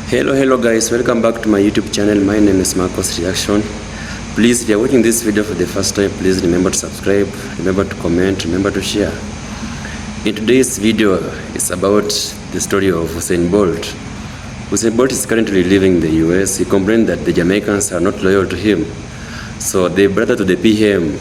Hello guys, welcome back to my YouTube channel. My name is Marcos Reaction. Please, if you are watching this video for the first time, please remember to subscribe, remember to comment, remember to share. In today's video is about the story of Usain Bolt. Usain Bolt is currently living in the US. He complained that the Jamaicans are not loyal to him. So the brother to the PM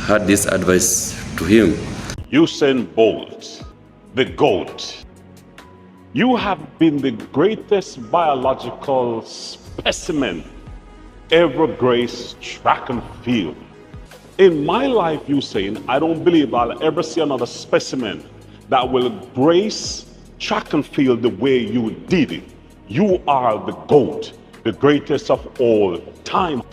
had this advice to him. Usain Bolt, the GOAT. You have been the greatest biological specimen ever graced track and field. In my life, Usain, I don't believe I'll ever see another specimen that will grace track and field the way you did it. You are the GOAT, the greatest of all time.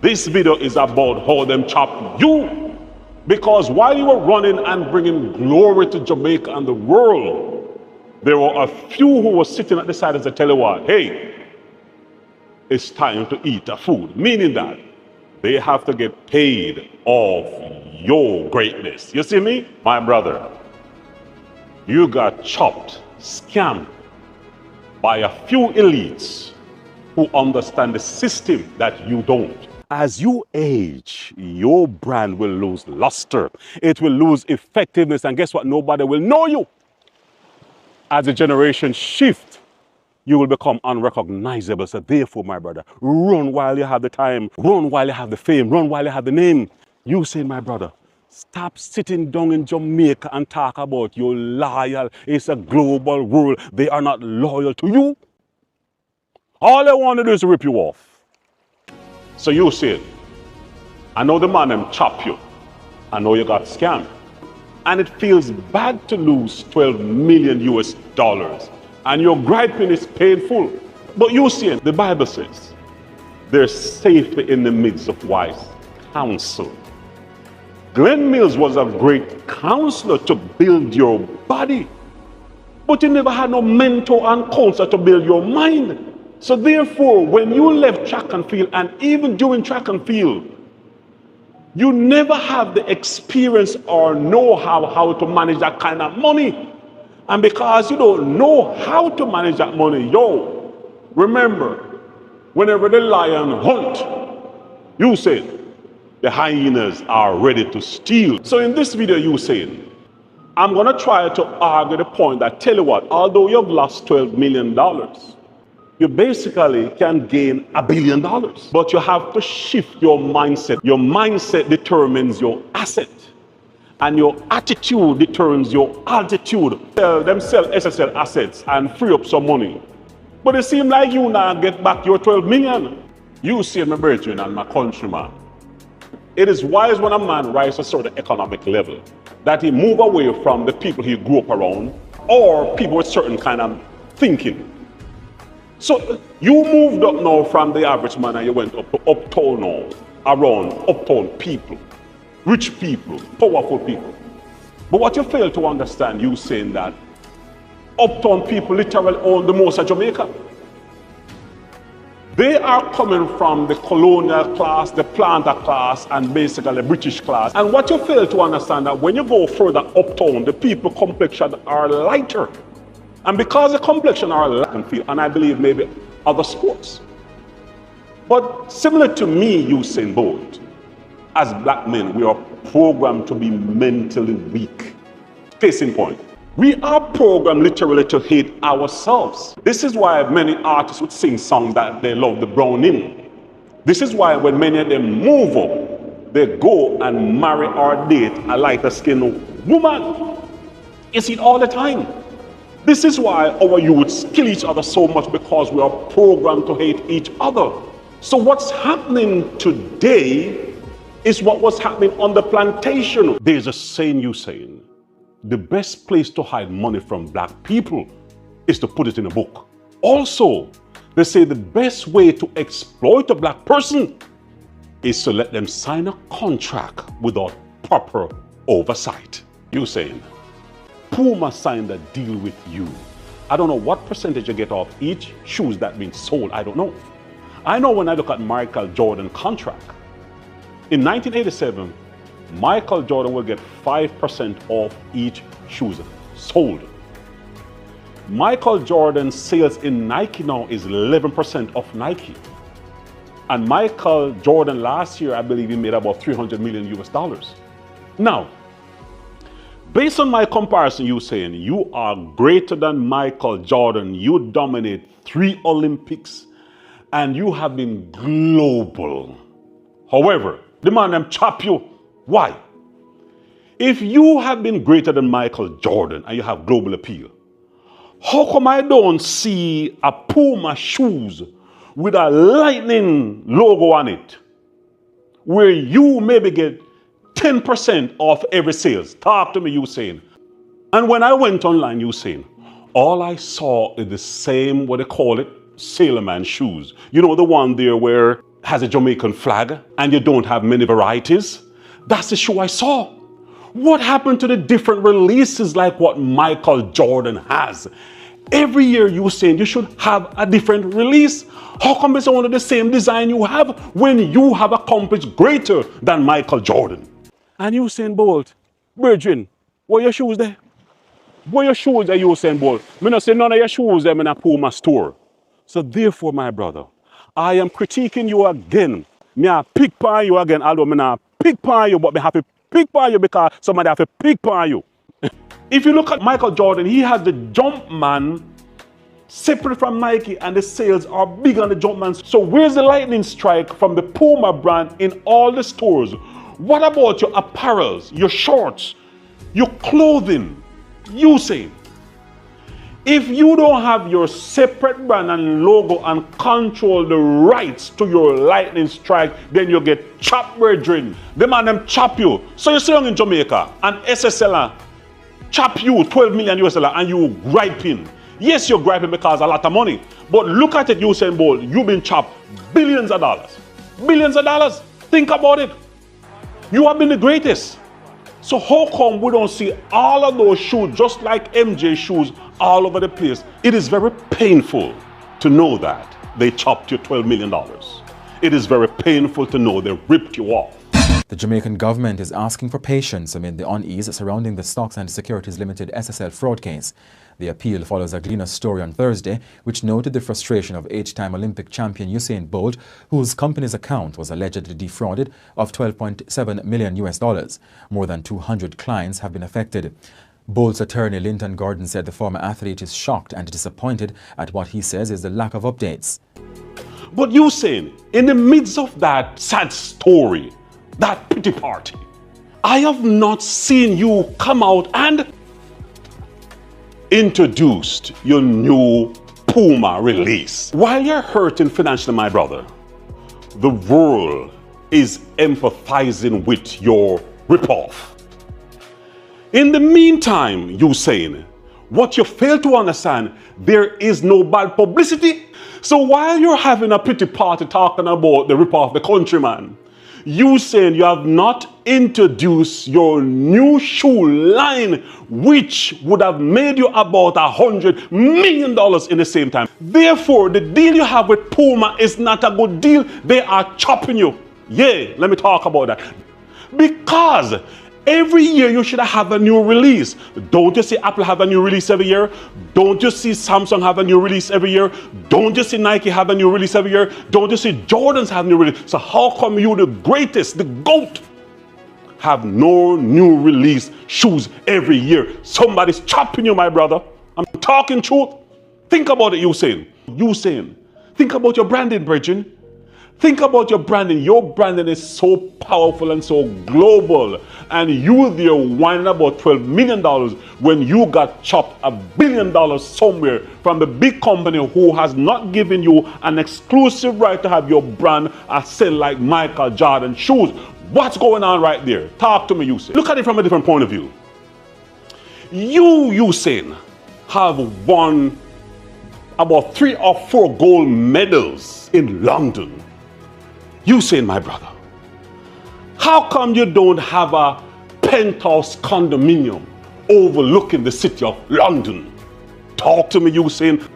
This video is about how them chop you, because while you were running and bringing glory to Jamaica and the world, there were a few who were sitting at the side and said, tell you what, hey, it's time to eat a food. Meaning that they have to get paid off your greatness. You see me? My brother, you got chopped, scammed by a few elites who understand the system that you don't. As you age, your brand will lose luster. It will lose effectiveness. And guess what? Nobody will know you. As the generation shift, you will become unrecognizable. So therefore, my brother, run while you have the time, run while you have the fame, run while you have the name. Usain, my brother, stop sitting down in Jamaica and talk about you're loyal. It's a global world. They are not loyal to you. All they want to do is rip you off. So Usain, I know the man them chop you. I know you got scammed. And it feels bad to lose 12 million US dollars. And your griping is painful. But you see, the Bible says, there's safety in the midst of wise counsel. Glenn Mills was a great counselor to build your body. But you never had no mentor and counselor to build your mind. So therefore, when you left track and field, and even during track and field, you never have the experience or know-how how to manage that kind of money. And because you don't know how to manage that money, remember, whenever the lion hunt, you say, the hyenas are ready to steal. So in this video, you say, I'm gonna try to argue the point that, tell you what, although you've lost $12 million, you basically can gain $1 billion. But you have to shift your mindset. Your mindset determines your asset. And your attitude determines your altitude. Sell SSL assets and free up some money. But it seems like you now get back your 12 million. You see, my brethren and my countryman, it is wise when a man rises to a certain economic level that he move away from the people he grew up around or people with certain kind of thinking. So you moved up now from the average man and you went up to uptown now, around uptown people, rich people, powerful people. But what you fail to understand, you saying that uptown people literally own the most of Jamaica. They are coming from the colonial class, the planter class, and basically the British class. And what you fail to understand that when you go further uptown, the people complexion are lighter. And because the complexion are light, and I believe maybe other sports. But similar to me, Usain Bolt, as black men, we are programmed to be mentally weak. Case in point, we are programmed literally to hate ourselves. This is why many artists would sing songs that they love the brown in. This is why when many of them move up, they go and marry or date a lighter skinned woman. You see it all the time. This is why our youths kill each other so much, because we are programmed to hate each other. So what's happening today is what was happening on the plantation. There's a saying, Usain, the best place to hide money from black people is to put it in a book. Also, they say the best way to exploit a black person is to let them sign a contract without proper oversight. Usain, Puma signed a deal with you. I don't know what percentage you get off each shoes that being sold. I don't know. I know when I look at Michael Jordan contract, in 1987, Michael Jordan will get 5% off each shoes sold. Michael Jordan's sales in Nike now is 11% of Nike. And Michael Jordan last year, I believe he made about 300 million US dollars. Now, based on my comparison, you saying you are greater than Michael Jordan, you dominate 3 Olympics, and you have been global. However, the man them chop you. Why? If you have been greater than Michael Jordan and you have global appeal, how come I don't see a Puma shoes with a lightning logo on it, where you maybe get 10% off every sales? Talk to me, Usain. And when I went online, Usain, all I saw is the same, what they call it, sailorman shoes. You know, the one there where has a Jamaican flag and you don't have many varieties? That's the shoe I saw. What happened to the different releases like what Michael Jordan has? Every year you saying you should have a different release. How come it's only the same design you have when you have accomplished greater than Michael Jordan? And Usain Bolt, Virgin, where your shoes there? Where your shoes there, Usain Bolt? Me not say none of your shoes them in a Puma store. So therefore, my brother, I am critiquing you again. Me a pick on you again, although me not pick on you, but me have to pick on you because somebody have to pick on you. If you look at Michael Jordan, he has the Jumpman separate from Nike, and the sales are big on the Jumpman. So where's the lightning strike from the Puma brand in all the stores? What about your apparels, your shorts, your clothing? Usain, if you don't have your separate brand and logo and control the rights to your lightning strike, then you get chopped, brethren. The man them chop you. So you're sitting in Jamaica and SSL chop you 12 million US dollar and you griping. Yes, you're griping because a lot of money. But look at it, Usain Bolt. You've been chopped billions of dollars. Billions of dollars. Think about it. You have been the greatest. So how come we don't see all of those shoes, just like MJ shoes, all over the place? It is very painful to know that they chopped you $12 million. It is very painful to know they ripped you off. The Jamaican government is asking for patience amid the unease surrounding the Stocks and Securities Limited SSL fraud case. The appeal follows a Gleaner story on Thursday, which noted the frustration of 8-time Olympic champion Usain Bolt, whose company's account was allegedly defrauded of $12.7 million US dollars. More than 200 clients have been affected. Bolt's attorney Linton Gordon said the former athlete is shocked and disappointed at what he says is the lack of updates. But Usain, in the midst of that sad story, that pity party, I have not seen you come out and introduced your new Puma release. While you're hurting financially, my brother, the world is empathizing with your ripoff. In the meantime, Usain, what you fail to understand, there is no bad publicity. So while you're having a pity party talking about the ripoff, the countryman, you saying you have not introduced your new shoe line, which would have made you about $100 million in the same time. Therefore, the deal you have with Puma is not a good deal. They are chopping you. Yeah, let me talk about that. Because every year you should have a new release. Don't you see Apple have a new release every year? Don't you see Samsung have a new release every year? Don't you see Nike have a new release every year? Don't you see Jordans have new release? So how come you, the greatest, the GOAT, have no new release shoes every year? Somebody's chopping you, my brother. I'm talking truth. Think about it, Usain. Usain, think about your branding, Bridget. Think about your branding. Your branding is so powerful and so global. And you there whining about $12 million when you got chopped $1 billion somewhere from the big company who has not given you an exclusive right to have your brand sell like Michael Jordan shoes. What's going on right there? Talk to me, Usain. Look at it from a different point of view. You, Usain, have won about 3 or 4 gold medals in London. Usain, my brother, how come you don't have a penthouse condominium overlooking the city of London? Talk to me, Usain.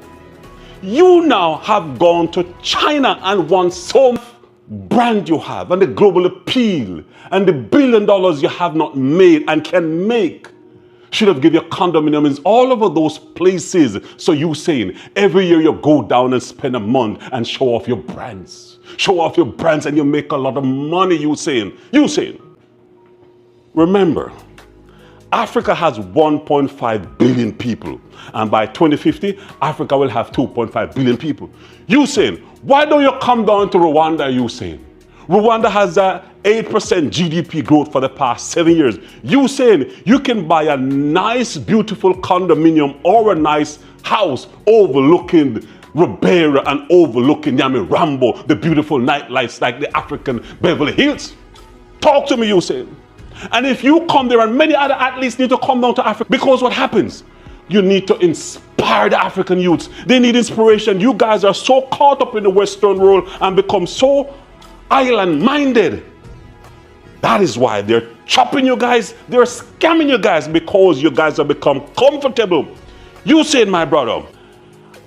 You now have gone to China and won some brand you have and the global appeal and the $1 billion you have not made and can make. Should have given you condominiums all over those places. So Usain, every year you go down and spend a month and show off your brands. Show off your brands and you make a lot of money, Usain. Usain, remember, Africa has 1.5 billion people. And by 2050, Africa will have 2.5 billion people. Usain, why don't you come down to Rwanda, Usain? Rwanda has a 8% GDP growth for the past 7 years. Usain, you can buy a nice, beautiful condominium or a nice house overlooking Ribera and overlooking Nyamirambo, the beautiful nightlights like the African Beverly Hills. Talk to me, Usain. And if you come there, and many other athletes need to come down to Africa, because what happens? You need to inspire the African youths. They need inspiration. You guys are so caught up in the Western world and become so island-minded. That is why they're chopping you guys, they're scamming you guys, because you guys have become comfortable. Usain, my brother,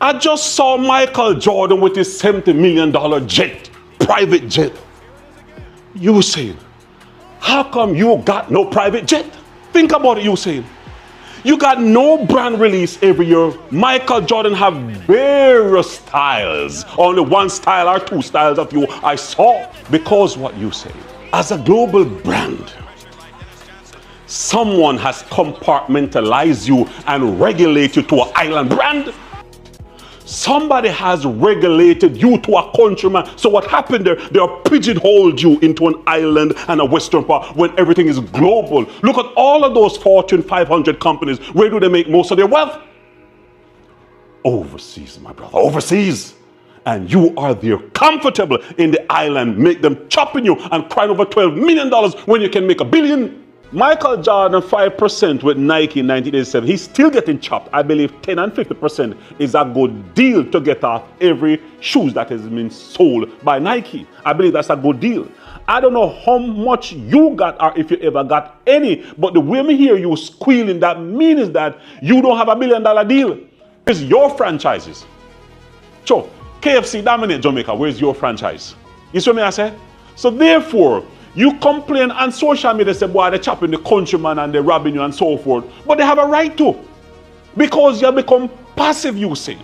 I just saw Michael Jordan with his $70 million jet, private jet. Usain, how come you got no private jet? Think about it, Usain. You got no brand release every year. Michael Jordan have various styles. Only one style or two styles of you I saw. Because what you say, as a global brand, someone has compartmentalized you and regulated you to an island brand. Somebody has regulated you to a countryman. So what happened there? They are pigeonholed you into an island and a Western part when everything is global. Look at all of those Fortune 500 companies. Where do they make most of their wealth? Overseas, my brother, overseas. And you are there comfortable in the island, make them chopping you and crying over $12 million when you can make $1 billion. Michael Jordan 5% with Nike in 1987. He's still getting chopped. I believe 10 and 50% is a good deal to get off every shoes that has been sold by Nike. I believe that's a good deal. I don't know how much you got or if you ever got any, but the way me hear you squealing, that means that you don't have $1 billion deal. It's your franchises. So KFC dominate Jamaica. Where's your franchise? You see what I say? So therefore, you complain on social media, say, boy, they're chopping the countryman and they're robbing you and so forth. But they have a right to. Because you have become passive, Usain.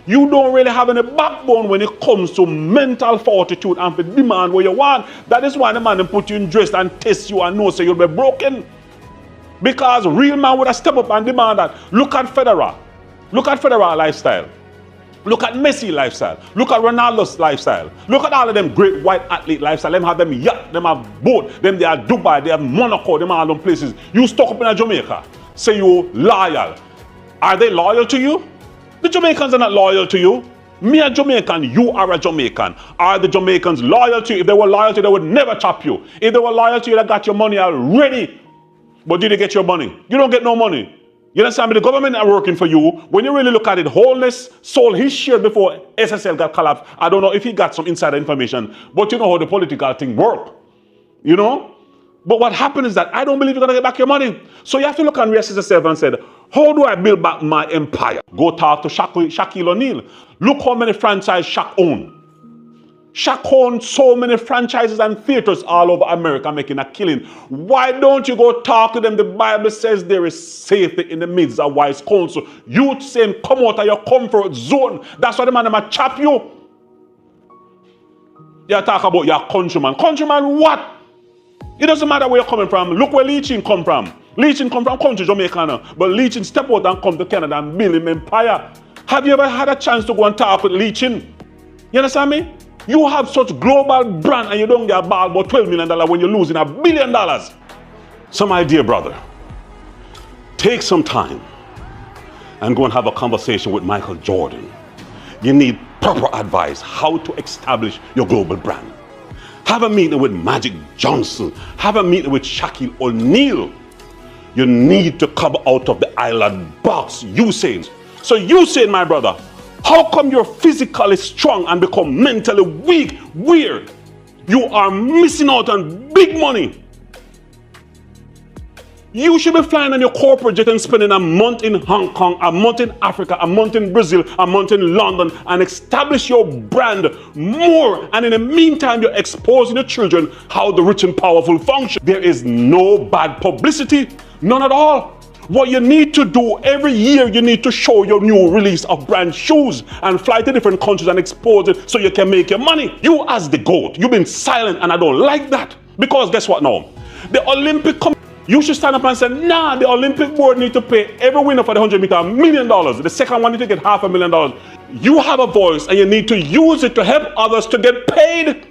You don't really have any backbone when it comes to mental fortitude and for demand what you want. That is why the man put you in dress and test you and know so you'll be broken. Because real man would have stepped up and demand that. Look at Federer. Look at Federer lifestyle. Look at Messi lifestyle. Look at Ronaldo's lifestyle. Look at all of them great white athlete lifestyle. Them have them yacht, them have boat, them they are Dubai, they have Monaco, them all them places. You stuck up in a Jamaica. Say you loyal. Are they loyal to you? The Jamaicans are not loyal to you. Me a Jamaican, you are a Jamaican. Are the Jamaicans loyal to you? If they were loyal to you, they would never chop you. If they were loyal to you, they got your money already. But did you get your money? You don't get no money. You understand me? The government are working for you. When you really look at it, Holness sold his share before SSL got collapsed. I don't know if he got some insider information, but you know how the political thing work. You know? But what happened is that I don't believe you're going to get back your money. So you have to look and reassess yourself and say, how do I build back my empire? Go talk to Shaquille O'Neal. Look how many franchises Shaq owned. Shaq owns so many franchises and theaters all over America making a killing. Why don't you go talk to them? The Bible says there is safety in the midst of wise counsel. You saying come out of your comfort zone. That's why the man might chop you. You talk about your countryman. Countryman what? It doesn't matter where you're coming from. Look where Leachin come from. Leachin come from country Jamaica. But Leachin step out and come to Canada and build him empire. Have you ever had a chance to go and talk with Leachin? You understand me? You have such global brand and you don't get a ball about $12 million when you're losing $1 billion. So my dear brother, take some time and go and have a conversation with Michael Jordan. You need proper advice how to establish your global brand. Have a meeting with Magic Johnson. Have a meeting with Shaquille O'Neal. You need to come out of the island box, Usain. So Usain, my brother, how come you're physically strong and become mentally weak? Weird. You are missing out on big money. You should be flying on your corporate jet and spending a month in Hong Kong, a month in Africa, a month in Brazil, a month in London, and establish your brand more. And in the meantime, you're exposing your children how the rich and powerful function. There is no bad publicity, none at all. What you need to do every year, you need to show your new release of brand shoes and fly to different countries and expose it so you can make your money. You as the GOAT, you've been silent, and I don't like that. Because guess what now? The Olympic you should stand up and say, nah, the Olympic board need to pay every winner for the 100 meter $1 million. The second one need to get $500,000. You have a voice and you need to use it to help others to get paid.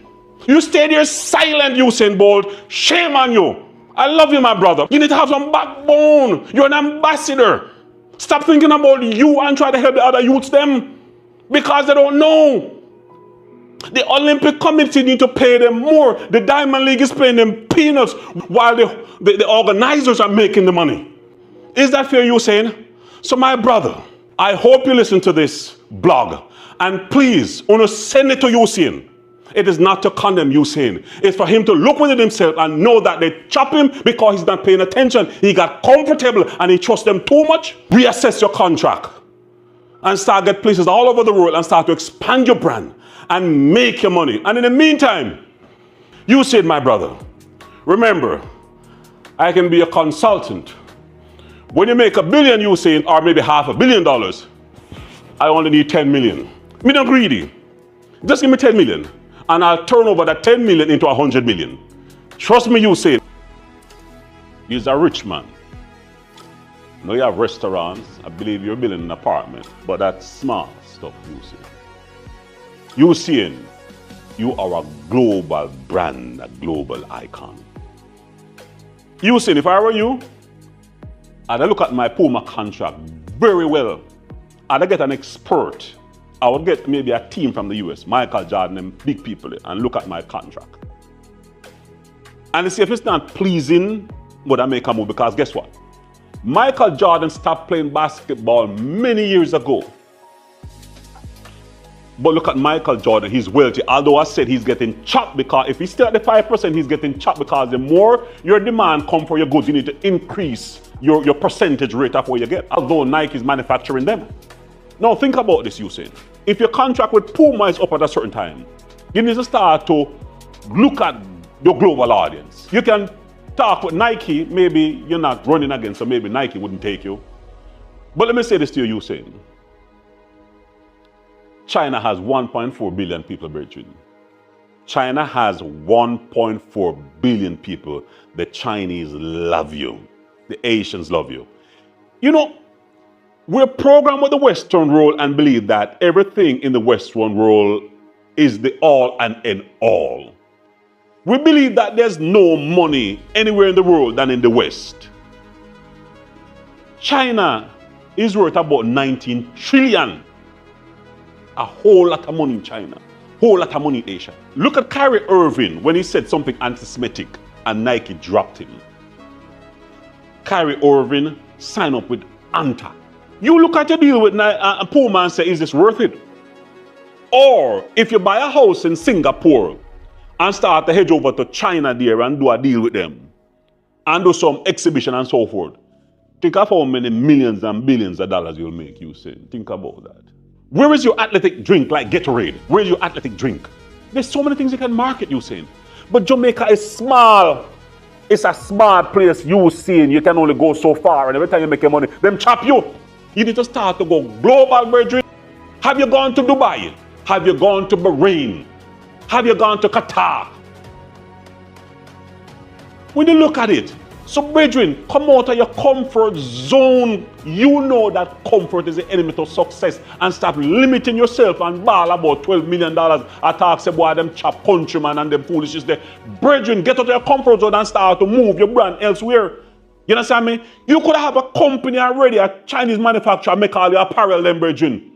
You stay there silent, Usain Bolt. Shame on you. I love you, my brother. You need to have some backbone. You're an ambassador. Stop thinking about you and try to help the other youths them, because they don't know. The Olympic Committee need to pay them more. The Diamond League is paying them peanuts while the organizers are making the money. Is that fair, Usain? So my brother, I hope you listen to this blog, and please, send it to Usain. It is not to condemn Usain. It's for him to look within himself and know that they chop him because he's not paying attention. He got comfortable and he trusts them too much. Reassess your contract and start get places all over the world and start to expand your brand and make your money. And in the meantime, Usain, my brother, remember, I can be a consultant. When you make $1 billion, Usain, or maybe $500 million, I only need 10 million. Me not greedy. Just give me 10 million. And I'll turn over that 10 million into 100 million. Trust me, Usain. He's a rich man. Now you have restaurants. I believe you're building an apartment. But that's small stuff, Usain. Usain, you are a global brand, a global icon. Usain, if I were you, I'd look at my Puma contract very well. I'd get an expert. I would get maybe a team from the US, Michael Jordan and big people, and look at my contract. And see if it's not pleasing, would I make a move? Because guess what? Michael Jordan stopped playing basketball many years ago. But look at Michael Jordan, he's wealthy. Although I said he's getting chopped, because if he's still at the 5%, he's getting chopped, because the more your demand comes for your goods, you need to increase your percentage rate of what you get. Although Nike is manufacturing them. Now think about this, Usain. If your contract with Puma is up at a certain time, you need to start to look at your global audience. You can talk with Nike, maybe you're not running against, so maybe Nike wouldn't take you. But let me say this to you, Usain. China has 1.4 billion people, brethren. China has 1.4 billion people. The Chinese love you. The Asians love you. You know, we're programmed with the Western world and believe that everything in the Western world is the all and end all. We believe that there's no money anywhere in the world than in the West. China is worth about 19 trillion. A whole lot of money in China. Whole lot of money in Asia. Look at Kyrie Irving when he said something anti-Semitic and Nike dropped him. Kyrie Irving signed up with Anta. You look at your deal with Puma and say, is this worth it? Or if you buy a house in Singapore and start to hedge over to China there and do a deal with them and do some exhibition and so forth, think of how many millions and billions of dollars you'll make, Usain. Think about that. Where is your athletic drink like Gatorade? Where is your athletic drink? There's so many things you can market, Usain. But Jamaica is small. It's a small place, Usain. You can only go so far, and every time you make your money, them chop you. You need to start to go global, brethren. Have you gone to Dubai? Have you gone to Bahrain? Have you gone to Qatar? When you look at it, so brethren, come out of your comfort zone. You know that comfort is the enemy to success, and stop limiting yourself and ball about $12 million. Attack say boy them chop countryman and them foolishness there. Brethren, get out of your comfort zone and start to move your brand elsewhere. You understand me? You could have a company already, a Chinese manufacturer, make all your apparel them, brethren.